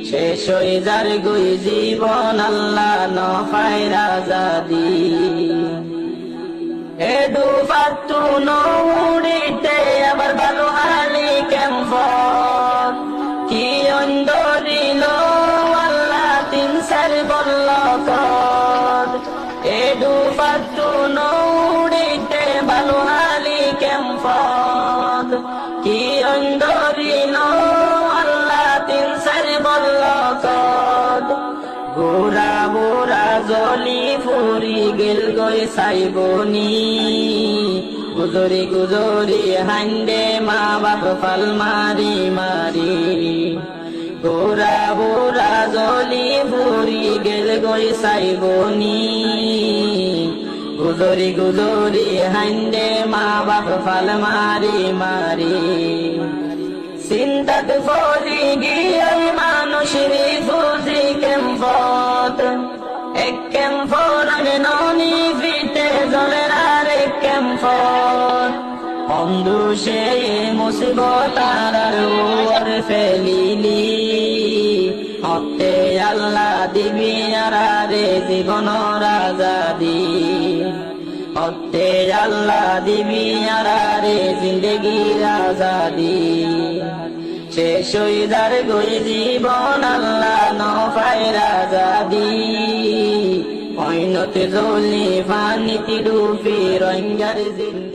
শেষ হয়ে যার গই জীবন আল্লাহ ন পায়রা জাদি এডু পাতু নৌড়িতে আবার ভালো হালি কেমন কি অন্দরিল আল্লাহ তিন সার বলল কর এডু পাতু নৌড়িতে ভালো হালি কেমন কি অন্দরিল আল্লাহ তিন সার বলল কর গোরা বোরা জলি ফুরি গেল গই সাইবনি গুজরি গুজরি হান্ডে মা বাপ ফাল মারি মারি গোরা বোরা জলি ফুরি গেল গই সাইবনি গুজরি গুজরি হান্ডে মা বাপ ফাল মারি মারি চিন্তাত ফরি গিয়ে মানুষ রে ফুজি কেমপত এক কেমপর ননি ফিতে জলের আর এক কেমপর বন্ধু সে মুসিবত আর ওর ফেলিলি হতে আল্লাহ দিবি আরে জীবন আজাদি হতে আল্লাহ দিবি আরে জিন্দগি আজাদি শেষ হয়ে যার গই জীবন আল্লাহ ন পায়রা জাদি পয়নতে জলি পানিতে ডুবি রঙ্গার জিন্দগি